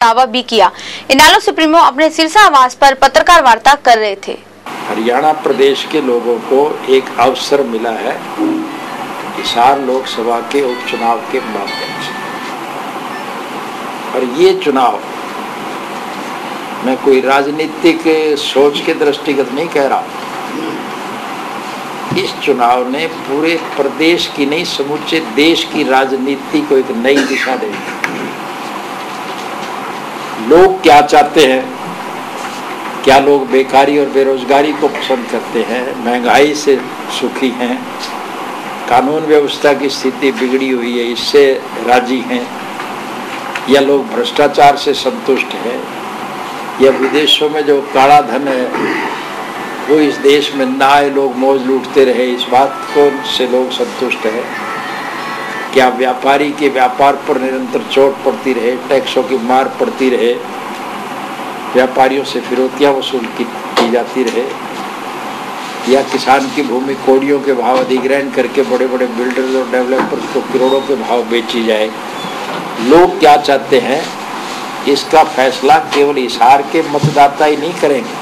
दावा भी किया। इनेलो सुप्रीमो अपने सिरसा आवास पर पत्रकार वार्ता कर रहे थे। हरियाणा प्रदेश के लोगों को एक अवसर मिला है हिसार लोकसभा के उपचुनाव के माध्यम से, और ये चुनाव मैं कोई राजनीतिक सोच के दृष्टिगत नहीं कह रहा। इस चुनाव ने पूरे प्रदेश की नहीं समूचे देश की राजनीति को एक नई दिशा दी। लोग क्या चाहते हैं, क्या लोग बेकारी और बेरोजगारी को पसंद करते हैं, महंगाई से सुखी हैं, कानून व्यवस्था की स्थिति बिगड़ी हुई है इससे राजी हैं, या लोग भ्रष्टाचार से संतुष्ट हैं, या विदेशों में जो काला धन है वो इस देश में ना आए, लोग मौज लूटते रहे, इस बात को से लोग संतुष्ट है, क्या व्यापारी के व्यापार पर निरंतर चोट पड़ती रहे, टैक्सों की मार पड़ती रहे, व्यापारियों से फिरौतियाँ वसूल की जाती रहे, या किसान की भूमि कोड़ियों के भाव अधिग्रहण करके बड़े बड़े बिल्डर्स और डेवलपर्स को करोड़ों के भाव बेची जाए। लोग क्या चाहते हैं इसका फैसला केवल हिसार के मतदाता ही नहीं करेंगे,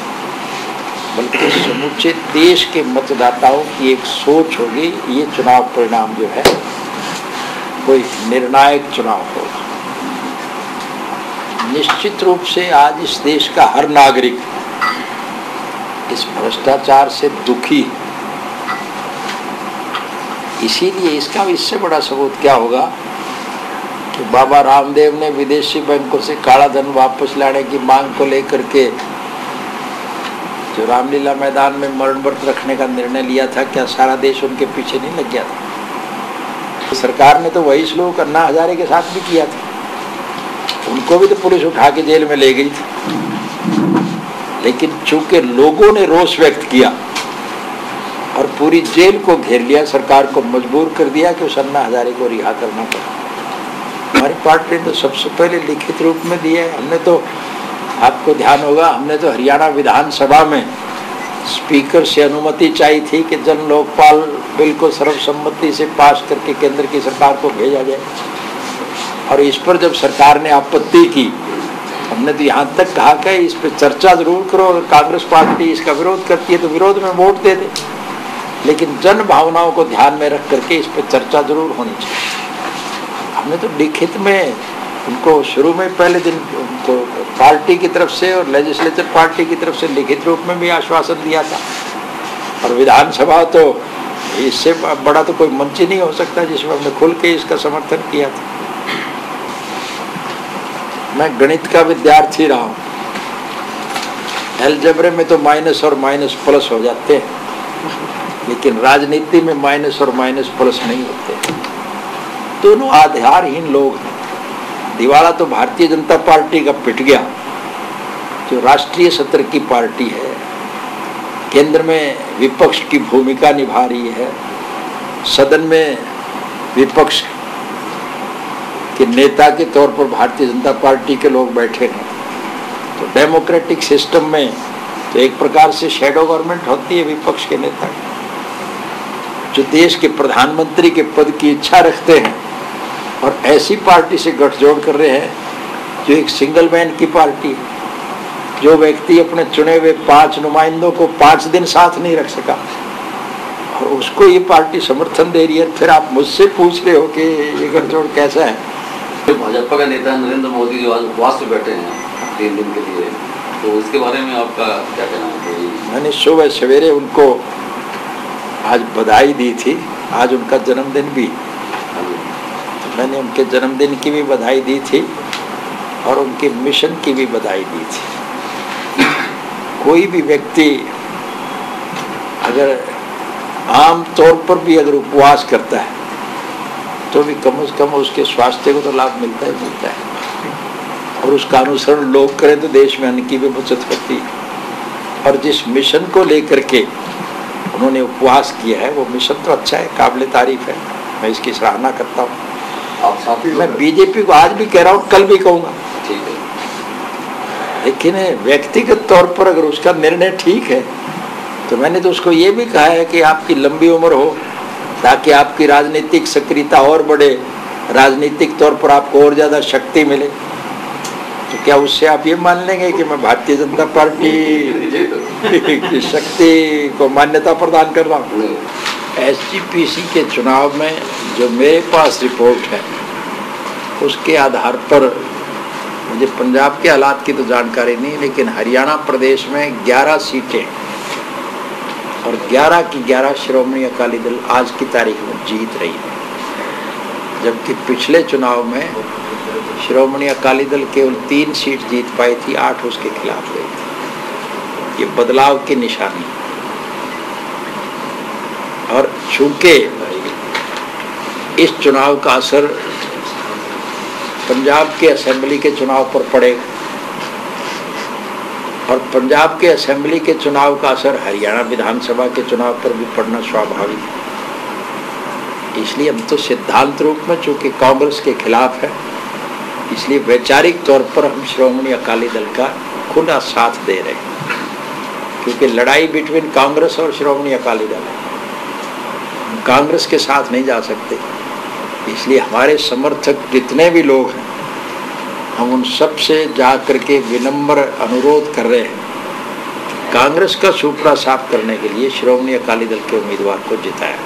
बल्कि समूचे देश के मतदाताओं की एक सोच होगी। ये चुनाव परिणाम जो है कोई निर्णायक चुनाव होगा। निश्चित रूप से आज इस देश का हर नागरिक इस भ्रष्टाचार से दुखी है। इसीलिए इसका इससे बड़ा सबूत क्या होगा कि बाबा रामदेव ने विदेशी बैंकों से काला धन वापस लाने की मांग को लेकर के जो रामलीला मैदान में मरण व्रत रखने का निर्णय लिया था, क्या सारा देश उनके पीछे नहीं लग गया था? सरकार ने तो वही सलूक अन्ना हजारे के साथ भी किया था, उनको भी तो पुलिस उठा के जेल में ले गई थी। लेकिन चूंकि लोगों ने रोष व्यक्त किया और पूरी जेल को घेर लिया, सरकार को मजबूर कर दिया कि उस अन्ना हजारे को रिहा करना पड़ा। हमारी पार्टी ने तो सबसे पहले लिखित रूप में दिया है। हमने तो, आपको ध्यान होगा, हमने तो हरियाणा विधानसभा में स्पीकर से अनुमति चाहिए थी कि जन लोकपाल बिल को सर्वसम्मति से पास करके केंद्र की सरकार को भेजा जाए, और इस पर जब सरकार ने आपत्ति की, हमने तो यहाँ तक कहा कि इस पर चर्चा जरूर करो, अगर कांग्रेस पार्टी इसका विरोध करती है तो विरोध में वोट दे दे, लेकिन जन भावनाओं को ध्यान में रख करके इस पर चर्चा जरूर होनी चाहिए। हमने तो लिखित में उनको शुरू में पहले दिन उनको पार्टी की तरफ से और लेजिस्लेचर पार्टी की तरफ से लिखित रूप में भी आश्वासन दिया था, और विधानसभा तो इससे बड़ा तो कोई मंच ही नहीं हो सकता जिसमें हमने खुल के इसका समर्थन किया था। मैं गणित का विद्यार्थी रहा हूँ, अलजेब्रे में तो माइनस और माइनस प्लस हो जाते हैं, लेकिन राजनीति में माइनस और माइनस प्लस नहीं होते। दोनों आधारहीन लोग हैं। दिवाला तो भारतीय जनता पार्टी का पिट गया, जो राष्ट्रीय सत्र की पार्टी है, केंद्र में विपक्ष की भूमिका निभा रही है, सदन में विपक्ष के नेता के तौर पर भारतीय जनता पार्टी के लोग बैठे हैं। तो डेमोक्रेटिक सिस्टम में तो एक प्रकार से शैडो गवर्नमेंट होती है विपक्ष के नेता, जो देश के प्रधानमंत्री के पद की इच्छा रखते हैं और ऐसी पार्टी से गठजोड़ कर रहे हैं जो एक सिंगल मैन की पार्टी है, जो व्यक्ति अपने चुने हुए 5 नुमाइंदों को 5 दिन साथ नहीं रख सका, और उसको ये पार्टी समर्थन दे रही है। फिर आप मुझसे पूछ रहे हो कि ये गठजोड़ कैसा है? भाजपा का नेता नरेंद्र मोदी जो आज उपवास पे बैठे हैं 3 दिन के लिए, तो इसके बारे में आपका क्या कहना है? मैंने सुबह सवेरे उनको आज बधाई दी थी, आज उनका जन्मदिन भी, मैंने उनके जन्मदिन की भी बधाई दी थी और उनके मिशन की भी बधाई दी थी। कोई भी व्यक्ति अगर आम तौर पर भी अगर उपवास करता है तो भी कम से कम उसके स्वास्थ्य को तो लाभ मिलता ही मिलता है, और उसका अनुसरण लोग करें तो देश में अन्न की भी बचत होती है। और जिस मिशन को लेकर के उन्होंने उपवास किया है वो मिशन तो अच्छा है, काबिल तारीफ है, मैं इसकी सराहना करता हूँ। मैं बीजेपी को आज भी कह रहा हूँ, कल भी कहूँगा, ठीक है, लेकिन व्यक्तिगत तौर पर अगर उसका निर्णय ठीक है तो मैंने तो उसको ये भी कहा है कि आपकी लंबी उम्र हो ताकि आपकी राजनीतिक सक्रियता और बढ़े, राजनीतिक तौर पर आपको और ज़्यादा शक्ति मिले। तो क्या उससे आप ये मान लेंगे कि मैं भारतीय जनता पार्टी की शक्ति को मान्यता प्रदान कर रहा हूँ? SGPC के चुनाव में जो मेरे पास रिपोर्ट है उसके आधार पर, मुझे पंजाब के हालात की तो जानकारी नहीं, लेकिन हरियाणा प्रदेश में 11 सीटें और 11 की 11 श्रोमणी अकाली दल आज की तारीख में जीत रही है, जबकि पिछले चुनाव में श्रोमणी अकाली दल केवल 3 सीट जीत पाई थी, 8 उसके खिलाफ गई थी। ये बदलाव की निशानी। और चूंकि इस चुनाव का असर पंजाब के असेंबली के चुनाव पर पड़ेगा और पंजाब के असेंबली के चुनाव का असर हरियाणा विधानसभा के चुनाव पर भी पड़ना स्वाभाविक है, इसलिए हम तो सिद्धांत रूप में चूंकि कांग्रेस के खिलाफ है, इसलिए वैचारिक तौर पर हम श्रोमणी अकाली दल का खुला साथ दे रहे हैं, क्योंकि लड़ाई बिटवीन कांग्रेस और श्रोमणी अकाली दल है। हम कांग्रेस के साथ नहीं जा सकते, इसलिए हमारे समर्थक जितने भी लोग हैं हम उन सब से जा करके विनम्र अनुरोध कर रहे हैं, कांग्रेस का सुपड़ा साफ करने के लिए श्रोमणी अकाली दल के उम्मीदवार को जिताया।